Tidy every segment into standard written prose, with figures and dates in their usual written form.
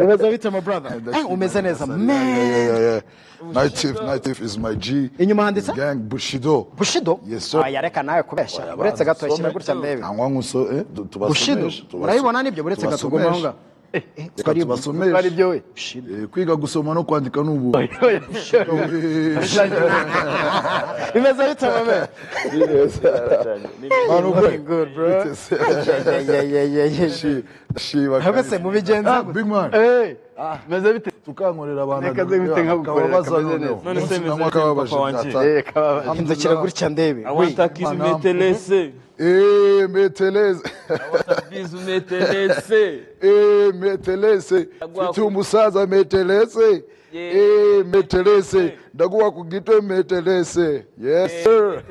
Umeze bite my brother? Umeze neza man. Yeah. Native is my G. Inyuma handitse? Gang Bushido. Bushido? Yes sir. Yareka nawe kubesha. Uretse gato yashyira gutya ndebe. Angwa nkuso Bushido. Urayibona nibyo buretse gato gomanga. Twari byo we. Kwiga gusoma no kwandika n'ubu. Imeze bite mame? Good bro. Shiba. Hagase mu bigenza big man. Meze bite? Tukankorera abantu. Nekaze bite nkagukorera neza. None se meze papa wanje. Hindukira gutya ndebe. Awatakiza umetelese. Metelese. Awatakiza umetelese. Metelese. Mfite umusaza metelese. Metelese. Ndaguwa kugitwe metelese. Yes sir.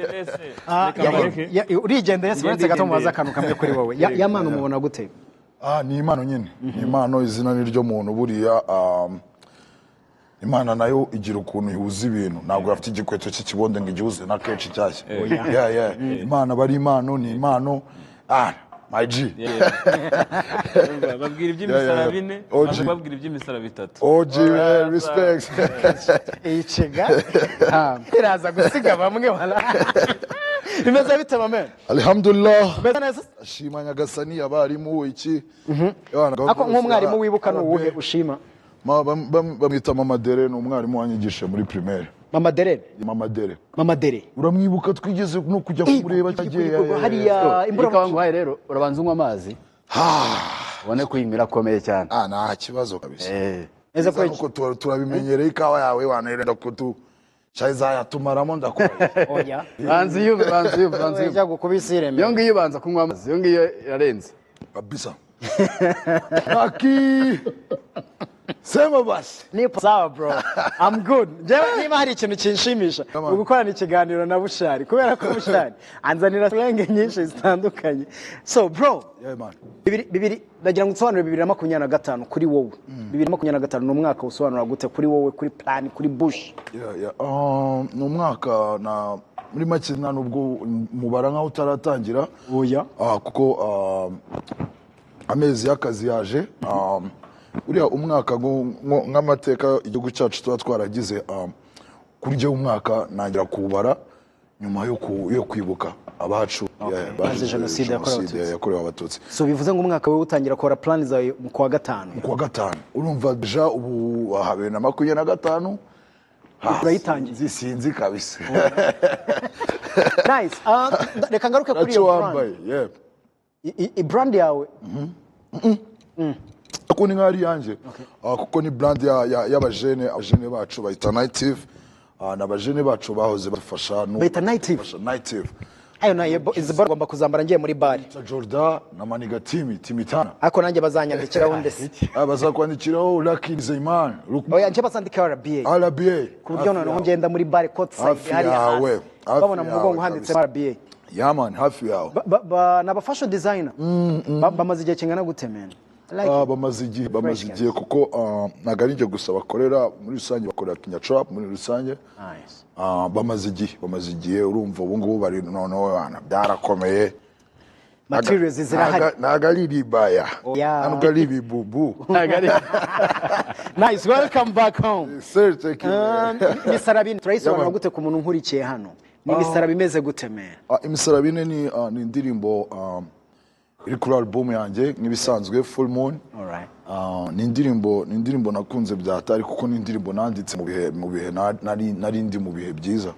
Urigende yese uretse gato mubaza akantu kamwe kuri wowe. Yamana umubona gute? Ni impano nyine. Ni impano izina niryo muntu buriya Imana nayo igira ukuntu ihuza ibintu ntabwo afite igikweto cy'ikibonde ngo igihuze na kenshi cyashye. Imana bari impano ni impano my G. Babwira iby'imisara bine babwira iby'imisara bitatu. OG respect. Ichiga iraza gusiga bamwe wala. Imeze bite mame? Alhamdulillah. Beza neza? Ashima Nyagasani abarimu iki. Ako nk'umwarimu wibuka n'uwuhe ushima? Bamwita Mama Dere n'umwarimu wanyigisha muri primaire. Mama Dere? Mama Dere. Uramwibuka twigeze no kujya kumureba cyagiye. Hariya imbura wanguhaye rero urabanza unywa amazi. Ubone kuyimira akomeye cyane. Nta kibazo kabisa. Eze ko turabimenyereye ikawa yawe wanarenda kutu Chaiza yatumaramo ndakora. Oya. Banzi yumva. Ijya gukubisireme. Yo ngiyo banza kunywa amazi. Yo ngiyo irarenze. Kabisa. Aki. Sema basi. Nipo sawa bro. I'm good. Niba hari ikintu kinshimisha ugukorana ikiganiro na Bushari kubera ko Bushari anzanira slang nyinshi zitandukanye. So bro, man. Bibiri ndagira ngo nsobanure 2025 kuri wowe. 2025 ni umwaka usobanura gute kuri wowe kuri plan kuri Bush? Ni umwaka na muri make nta nubwo mubara nkaho utaratangira. Oya. Kuko amezi y'akazi yaje. Uriya umwaka nk'amateka igihugu cyacu tuba twaragize kurya umwaka nangira kubara nyuma yo kwibuka abacu baje jenoside yakorewe abatutsi. So bivuze ngo umwaka we utangira kora plan zawe mu kwa gatanu. Urumva deja ubu 2025 urayitangiye sinzi kabisa. Nice. Reka ngaruke kuri iyo brand. Brand yawe Kuko ni nkari yanje kuko ni brand y'abajene bacu bayita Native. N'abajene bacu bahoze bafasha bayita Native. Ayo naye izibora ngomba kuzambara ngiye muri bar. Jordan na Maniga Timitana. Ako nanjye bazanyandikiraho ndese. Bazakwandikiraho Lucky Zeyman. Oya nje basandika RBA. Ku buryo noneho ngenda muri bar courtside hari yawe. Babona mu mugongo handitse RBA. Yeah man, hafi yawe. Na fashion designer. Bamaze igihe kingana gute men? Bamaze igihe kuko nagarije gusa bakorera muri rusange bakorera Kinyatrap muri rusange. Nice. Bamaze igihe urumva ubu ngubu bari noneho bana byarakomeye. Materials zirahari. Nagali ribaya. Nagali bibubu. Nice, welcome back home. Sir, thank you. Imisarabine turayisobanura gute ku muntu nkurikiye hano? Ni imisarabine imeze gute men? Imisarabine ni indirimbo iri kuri album yanjye nk'ibisanzwe Full Moon. Alright. Ni indirimbo nakunze byatari kuko ni indirimbo nanditse mu bihe nari ndi mu bihe byiza.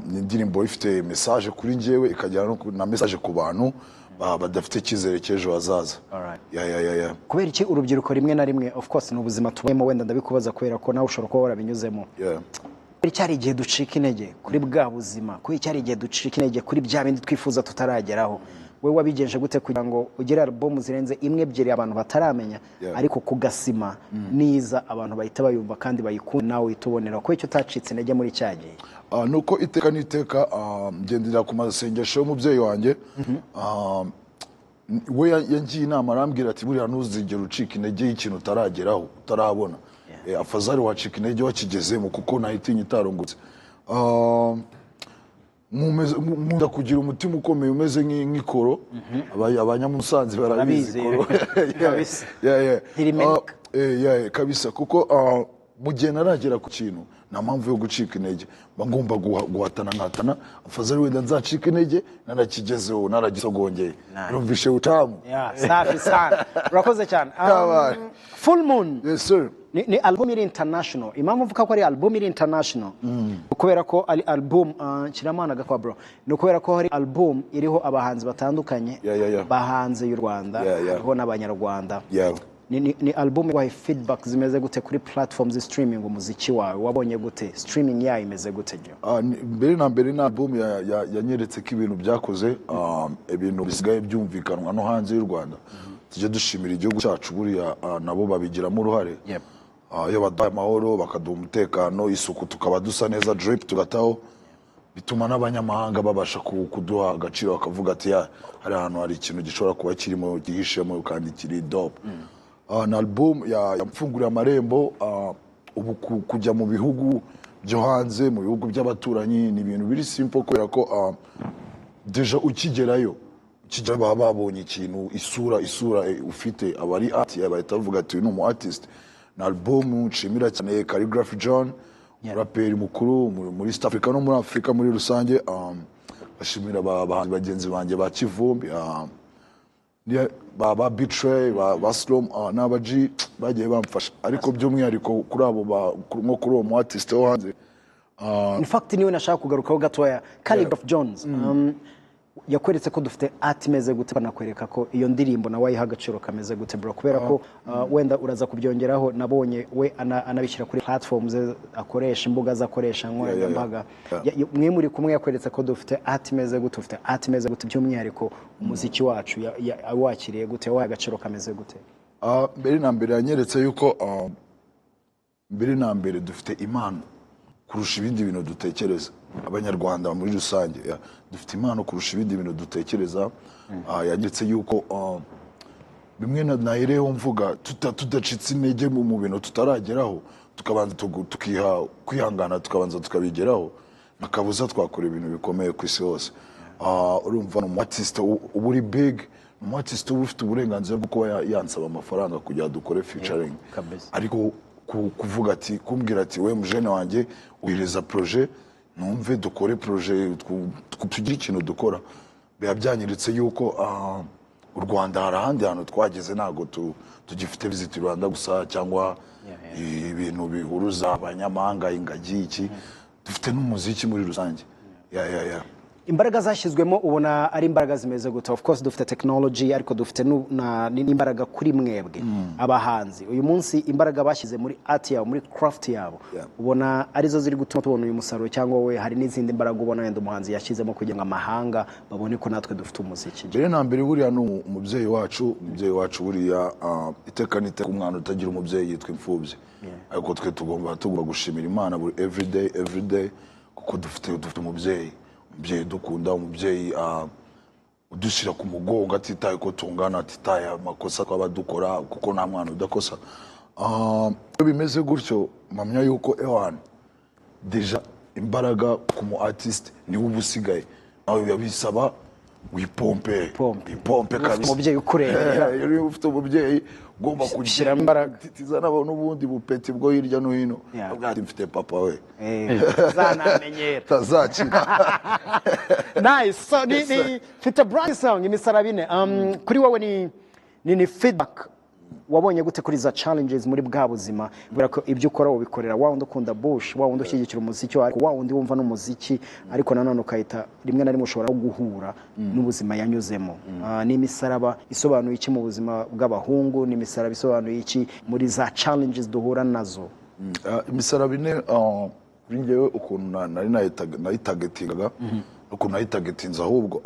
Ni indirimbo ifite message kuri njyewe ikajyana na message ku bantu badafite ikizere cy'ejo hazaza. Yeah. Kubera iki urubyiruko rimwe na rimwe of course n'ubuzima tubemo wenda ndabikubaza kubera ko nawe ushobora kuba warabinyuzemo. Cyari igihe ducika intege kuri bwa buzima, cyari igihe ducika intege kuri bya bindi twifuza tutarageraho. Wewe wabigenje gute kugira ngo ugere album zirenze imwe ebyiri abantu bataramenya ariko kugasima niza abantu bahita bayumva kandi bayikunda nawe itubonera ko icyo utacitse intege muri cyagiye? Nuko iteka ngendera ku masengesho y'umubyeyi wanjye. We yangiye inama arambwira ati buriya ntuzigera ucika intege y'ikintu utarageraho utarabona. Afazari wacika intege wakigezemo kuko nahitinya itarungutse. nkunda kugira umutima ukomeye umeze nk'ikoro abanyamusanze barabizi ikoro kabisa kuko mu gihe naragera ku kintu nta mpamvu yo gucika intege mba ngomba guhatana nkatana afazari wenda nzacika intege narakigezeho naragisogongeye urumvishe utamu safi sana urakoze cyane Full Moon yes sir ni album iri international impamvu mvuga ko ari album iri international kubera ko ari album kiramana gakwa bro no kubera ko hari album iriho abahanzi batandukanye bahanze y'u Rwanda hariho n'abanyarwanda ni album wa feedback zimeze gute kuri platforms streaming umuziki wawe wabonye gute streaming yayo imeze gute jo mbere na mbere na album yanyeretse ko ibintu byakoze ibintu bisigaye byumvikanwa no hanze y'u Rwanda tujye dushimira igihugu cyacu buriya nabo babigiramo uruhare iyo baduhaye amahoro bakaduha umutekano isuku tukaba dusa neza drip tugataho bituma n'abanyamahanga babasha kuduha agaciro bakavuga ati hari ahantu hari ikintu gishobora kuba kirimo gihishemo kandi kiri dope na album yamfunguriye amarembo ubu kujya mu bihugu byo hanze mu bihugu by'abaturanyi ni ibintu biri simple kubera ko deja ukigerayo kijya babonye ikintu isura ufite abari art bahita bavuga ati uyu ni umu artist na album nshimira cyane Calligraphy John rapper mukuru muri East Africa no muri Africa muri rusange bashimira abahanzi bagenzi banjye ba Kivumbi ba Betray ba Slom n'abaji bagiye bamfasha ariko by'umwihariko kuri abo nko kuri uwo mu artist wo hanze in fact niwe nashaka kugarukaho gatoya Calligraphy Jones yakweretse ko dufite art imeze gute banakwereka ko iyo ndirimbo nawe ayiha agaciro kameze gute bro kubera ko wenda uraza kubyongeraho nabonye we anabishyira kuri platforms akoresha imbuga zakoresha nkoranyambaga mwe muri kumwe yakweretse ko dufite art imeze gute ufite art imeze gute by'umwihariko umuziki wacu wakiriye gute waha agaciro kameze gute mbere na mbere yanyeretse yuko mbere na mbere dufite impano kurusha ibindi bintu dutekereza abanyarwanda muri rusange dufite impano kurusha ibindi bintu dutekereza yagetse yuko bimwe nahereho mvuga tudacitse intege mu bintu tutarageraho tukabanza tukiha kwihangana tukabanza tukabigeraho nakabuza twakora ibintu bikomeye ku isi hose urumva no artist uba uri big no artist uba ufite uburenganzira bwo kuba yansaba amafaranga kugira dukore featuring ariko kuvuga ati kumbwira ati we mujene wanjye uhiriza projet numve dukore projet tugire ikintu dukora byanyeretse yuko u Rwanda hari ahandi hantu twageze ntago tugifite visit Rwanda gusa cyangwa ibintu bihuruza abanyamahanga ingagi iki dufite n'umuziki muri rusange imbaraga zashyizwemo ubona ari imbaraga zimeze gute of course dufite technology ariko dufite n'imbaraga kuri mwebwe abahanzi uyu munsi imbaraga bashyize muri art yabo muri craft yabo ubona arizo ziri gutuma tubona uyu musaruro cyangwa we hari n'izindi mbaraga ubona wenda umuhanzi yashyizemo kugira ngo amahanga babone ko natwe dufite umuziki mbere na mbere buriya no umubyeyi wacu buriya iteka niteka umwana utagira umubyeyi yitwa imfubyi ariko twe tugomba gushimira Imana buri every day kuko dufite umubyeyi dukunda umubyeyi udushyira ku mugongo atitaye ko tungana atitaye amakosa twaba dukora kuko nta mwana udakosa bimeze gutyo mpamya yuko deja imbaraga ku mu artist niwe ubusigaye nawe yabisaba wipompe kabisa umubyeyi ukurengera iyo ufite umubyeyi ugomba kugira imbaraga tizana n'ubundi bupeti bwo hirya no hino ubwati mfite papa we zanamenyera tazakira nice so ni mfite brand song imisarabine kuri wowe ni feedback wabonye gute kuri za challenges muri bwa buzima kubera ko ibyo ukora ubikorera wa wundi ukunda bush wa wundi ushyigikira umuziki wa wundi wumva n'umuziki ariko nanone ukahita rimwe na rimwe ushobora guhura n'ubuzima yanyuzemo n'imisaraba isobanuye iki mu buzima bw'abahungu n'imisaraba isobanuye iki muri za challenges duhura nazo imisaraba ine kuri njyewe ukuntu nari nayitagetingaga ukuntu nayitagetinze ahubwo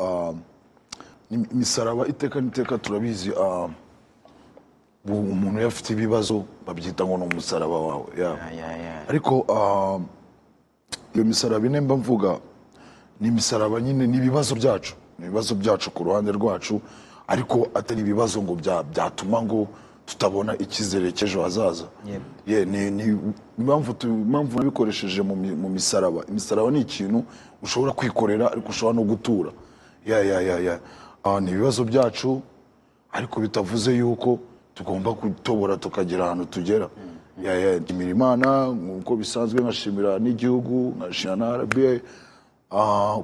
imisaraba iteka turabizi umuntu yafite ibibazo babyita ngo no umusaraba wawe ariko iyo misaraba ine mba mvuga ni imisaraba nyine ni ibibazo byacu ku ruhande rwacu ariko atari ibibazo ngo byatuma ngo tutabona icyizere cy'ejo hazaza. Ni impamvu nabikoresheje mu misaraba. Imisaraba ni ikintu ushobora kwikorera ariko ushobora no gutura. Ni ibibazo byacu ariko bitavuze yuko tugomba gutobora tukagera ahantu tugera. Ndimira Imana nk'uko bisanzwe, nkashimira n'igihugu, nkashimira na RBA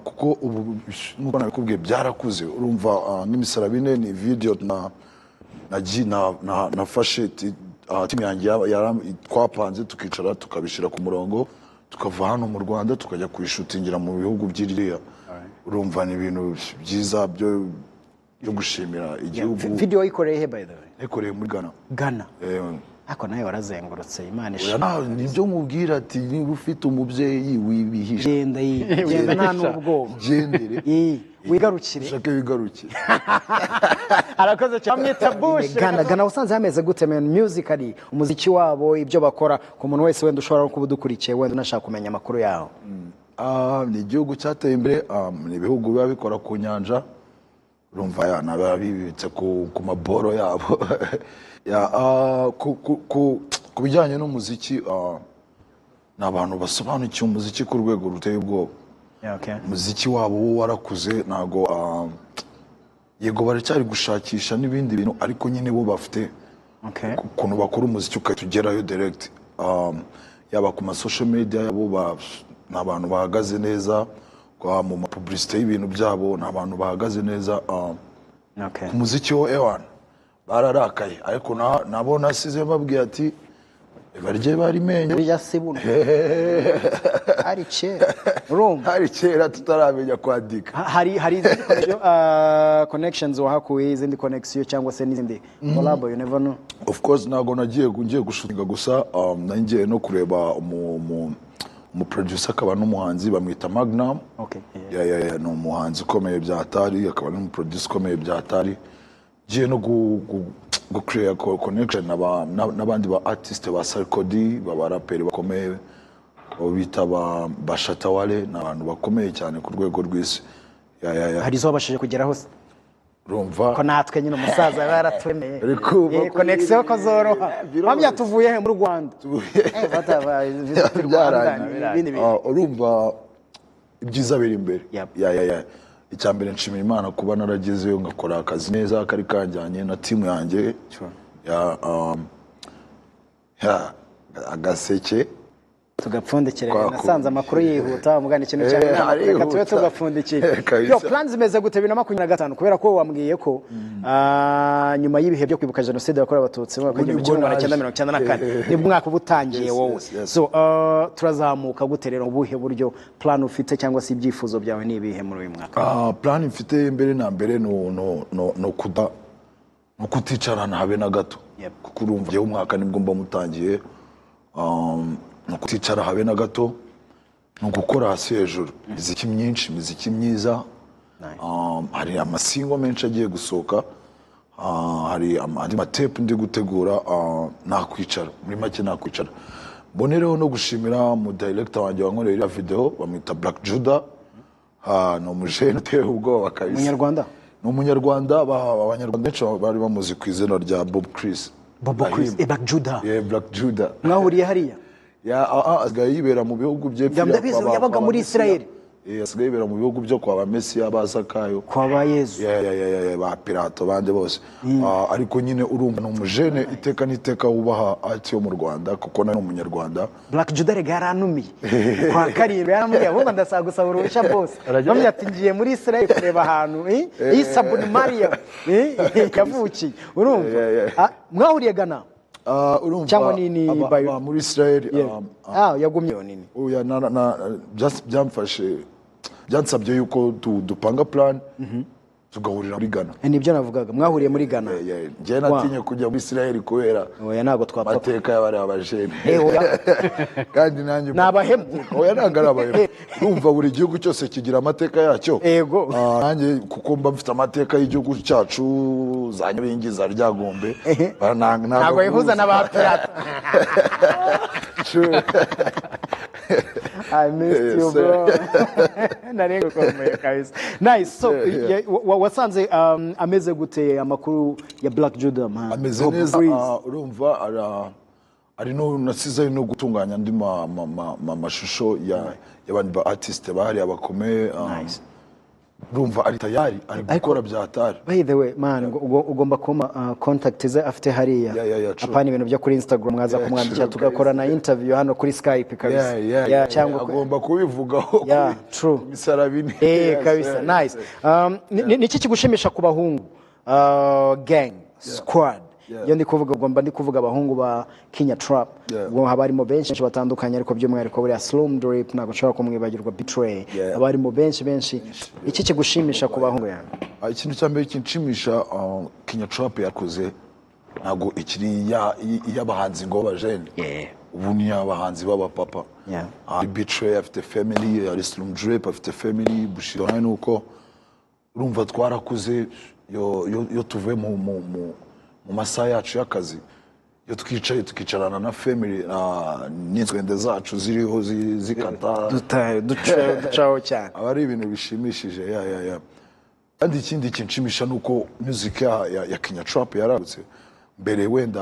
kuko ubu nk'uko nabikubwiye byarakuze. Urumva nk'imisaraba ine ni video nafashe timu yanjye twapanze tukicara tukabishyira ku murongo, tukava hano mu Rwanda tukajya kuyishutingira mu bihugu by'iriya. Urumva ni ibintu byiza byo gushimira igihugu. Video wayikoreye he by the way? Nayikoreye muri Ghana. Ako nawe warazengurutse, Imana ishimwe. Nibyo mubwira ati niba ufite umubyeyi wibihisha. Genda nta nubwo. Gendere. Wigarukire. Shake wigarukire. Arakoze cyane mwita Bush. Ghana usanze hameze gute musically, umuziki wabo, ibyo bakora, ku muntu wese wenda ushobora kuba udukurikiye wenda unashaka kumenya amakuru yawo? Ni igihugu cyateye imbere, ni ibihugu biba bikora ku nyanja. Urumva nabibitse ku maboro yabo. Ku bijyanye n'umuziki, ni abantu basobanukiye umuziki ku rwego ruteye ubwoba. Umuziki wabo wo warakuze, ntago yego baracyari gushakisha n'ibindi bintu ariko nyine bo bafite ukuntu bakora umuziki ukatugerayo direct. Yaba ku social media yabo ni abantu bahagaze neza, mu mapublicité y'ibintu byabo ni abantu bahagaze neza. Ku muziki wo ewan bararakaye ariko nabo nasize babwiye ati barye barimenye burya sibuno ari kera urumva hari kera tutaramenya kwadika. hari izindi connections wahakuye, izindi connection cyangwa se n'izindi collab, you never know. Of course nago ngiye gushutinga gusa, nangiye no kureba mu producer akaba n'umuhanzi bamwita Magnum. Ni umuhanzi ukomeye bya Atari, akaba n'umuproducer ukomeye bya Atari. Giye no create connection n'abandi ba artist ba Sarkodie, babaraperi bakomeye bita ba Shatawale, n'abantu bakomeye cyane ku rwego rw'isi. Hari zo bashije kugeraho se? Urumva ko natwe nyine umusaza yaratwemeye connection ko zoroha. Bamya tuvuye he mu Rwanda? Urumva ibyiza biri imbere. Icyambere nshimira Imana kuba naragezeyo ngakora akazi neza kari kanjyanye na timu yanjye. Agaseke tugapfundikire. Nasanze amakuru yihuta mugana ikintu cyane, reka tube tugapfundikiye. Yo plans zimeze gute 2025 kubera ko wambwiye ko nyuma y'ibihe byo kwibuka jenoside yakorewe abatutsi mu 1994 nibwo mwaka ubutangiye wowe. So turazamuka gute rero, ubuhe buryo plan ufite cyangwa se ibyifuzo byawe ni ibihe muri uyu mwaka? Plan mfite mbere na mbere no kuticarana habe na gato, kuko urumva yewe umwaka nibwo mba mutangiye. No kuticara habe na gato, no gukora hasi hejuru, imiziki myinshi, imiziki myiza. Hari amasingo menshi agiye gusohoka, hari andi matepe ndi gutegura. Nakwicara muri make, nakwicara mbonereho no gushimira mu director wanjye wankoreye iriya video bamwita Black Judah. No mujene uteye ubwoba kabisa. Umunyarwanda? Ni umunyarwanda. Abanyarwanda benshi bari bamuzi ku izina rya Bob Chris. Black Judah. Black Judah. Mwahuriye hariya? Asigaye yibera mu bihugu by'epfo. Yabaga muri Israel. Asigaye yibera mu bihugu byo kwa ba Mesiya, ba Zakayo, kwa ba Yezu, ba Pilato, bande bose. Ariko nyine urumva n'umujene iteka n'iteka wubaha ati yo mu Rwanda kuko nari umunyarwanda. Black Judah regaranumiye kwa karindwi yaramubwiye ahubwo ndasaba gusaba uruhushya bose. Bamwe ati ngiye muri Israel kureba ahantu Isa Bun Maryam yavukiye. Urumva mwahuriye Ghana? Urumva cyangwa nini muri Israel. Yagumye nini? Oya byamfashe, byansabye yuko dupanga plan tugahurira muri Ghana. Nibyo navugaga, mwahuriye muri Ghana. Njye natinye kujya muri Israel kubera oya ntago twapfa mateka y'abari abajene kandi nanjye nabahemu. Oya ntago ari abahemu. Urumva buri gihugu cyose kigira amateka yacyo. Nanjye kuko mba mfite amateka y'igihugu cyacu, za Nyabingi, za Ryagombe, ntago yihuza n'aba Pirata. True. I missed you, bro. Narenga komeye kabisa. Nice. So wasanze ameze gute amakuru ya Black Judah man? Ameze neza urumva ari no nasize no gutunganya andi mashusho y'abandi ba artist bahari abakomeye. Urumva ari tayari ari gukora byatari. By the way man ugomba kuma contact ze afite hariya apana ibintu byo kuri Instagram mwaza kumwandikira tugakora na interview hano kuri Skype kabisa cyangwa agomba kubivugaho true misarabini kabisa nice niki kigushimisha ku bahungu gang squad yo ndi kuvuga abahungu ba Kenya Trap ngo habarimo benshi batandukanye ariko by'umwihariko buri Slum Drip ntago nshobora kumwibagirwa Betray abarimo benshi iki kigushimisha ku bahungu yani ikintu cyambere kinshimisha Kenya Trap yakoze ntago ikiri y'abahanzi ngo bajene ubu ni abahanzi baba papa Betray afite family ari Slum Drip afite family Bushido nuko urumva twarakuze yo tuve mu masaha yacu y'akazi yo twicaye tukicarana na family n'inzwende zacu ziriho zikata ducaho cyane abari ibintu bishimishije kandi ikindi kinshimisha nuko music ya Kenya Trap yaragutse mbere wenda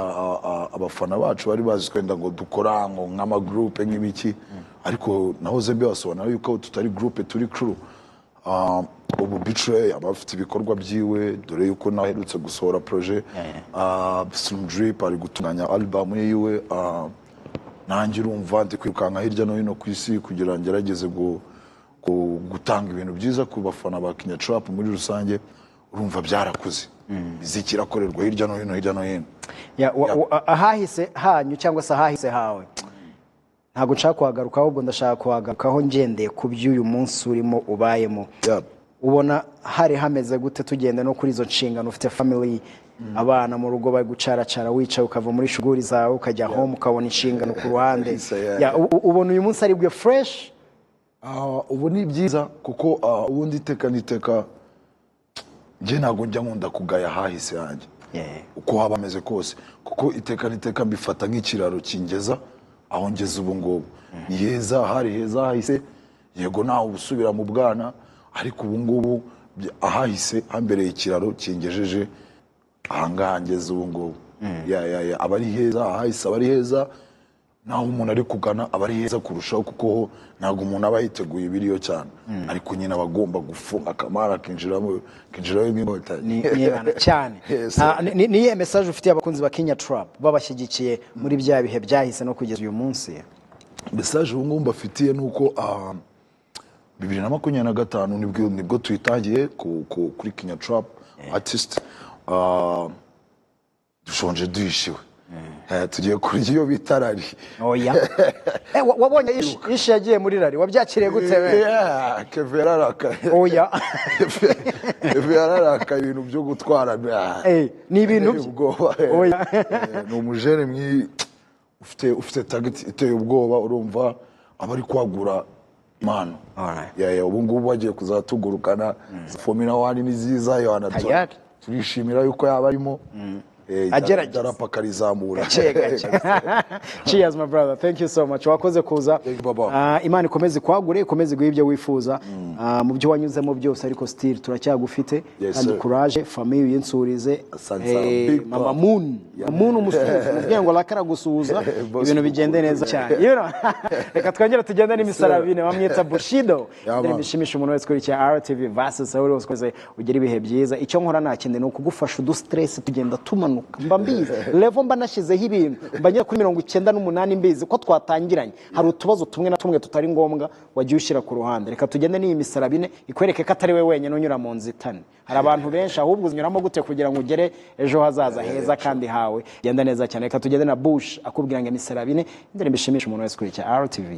abafana bacu bari bazi kwenda ngo dukora ngo nk'ama group nk'ibiki ariko nahoze mbibasobanura yuko tutari group turi crew ubu Betray abafite ibikorwa byiwe dore yuko naherutse gusohora projet Slum Drip ari gutunganya album yiwe nanjye urumva ndi kwirukanka hirya no hino ku isi kugira ngerageze gutanga ibintu byiza ku bafana ba Kenya Trap muri rusange urumva byarakuze bizikira korerwa hirya no hino ahahise hanyu cyangwa se ahahise hawe ntago nshaka kuhagaruka ahubwo ndashaka kuhagarukaho ngendeye ku by'uyu munsi urimo ubayemo ubona hari hameze gute tugenda no kuri izo nshingano ufite family abana mu rugo bari gucaracara wicaye ukava muri shuguri zawe ukajya home ukabona inshingano ku ruhande ubona uyu munsi ari bwe fresh ubu ni byiza kuko ubundi iteka nje ntago njya nkunda kugaya hahise yanjye uko haba ameze kose kuko iteka mbifata nk'ikiraro kingeza aho ngeze ubu ngubu ni heza hari heza hahise yego nawe ubusubira mu bwana ariko ubu ngubu ahahise hambereye ikiraro kingejeje ahangaha ngeze ubu ngubu abari heza ahahise abari heza naho umuntu ari kugana abari heza kurushaho kuko ntabwo umuntu aba yiteguye ibiriyo cyane ariko nyine abagomba gufunga akamara kinjiraho nk'inkota nibana cyane niye message ufitiye abakunzi ba Kenya Trap babashyigikiye muri bya bihe byahise no kugeza uyu munsi message ubu ngubu mbafitiye nuko 2025 nibwo tuyitangiye kuri Kenya Trap artist dushonje duhishiwe tugiye kurya iyo bitarari oya wabonye ishi yagiye muri rari wabyakiriye gute we keveraraka oya keveraraka ibintu byo gutwara ni ibintu oya ni umujene ufite target iteye ubwoba urumva abari kwagura mano ubu ngubu bagiye kuzatugurukana Formula 1 ni ziza yo turishimira yuko yaba arimo agerageza karizamura cheers my brother thank you so much wakoze kuza Imana ikomeze kwagure ikomeze guha ibyo wifuza mu byo wanyuzemo byose ariko still turacyagufite kandi courage famille yinsurize mama moon umusuhuza mubwiye ngo lakara gusuhuza ibintu bigende neza cyane reka twongere tugende n'imisarabine bamwita Bushido bishimisha umuntu wese kuri cya RTV versus aho rwose ugera ibihe byiza icyo nkora nakinde no kugufasha udu stress tugenda tumana mba mbizi level mba nashyizeho ibintu mbanyira kuri 98 mbizi ko twatangiranye hari utubazo tumwe na tumwe tutari ngombwa wagiye ushyira ku ruhande reka tugende n'iyi misarabine ikwereke ko atari we wenyine unyura mu nzitane hari abantu benshi ahubwo unyuramo gute kugira ngo ugere ejo hazaza heza kandi hawe genda neza cyane reka tugende na Bush akubwira ngo imisarabine ndere mbishimisha umuntu wese kuri cya RTV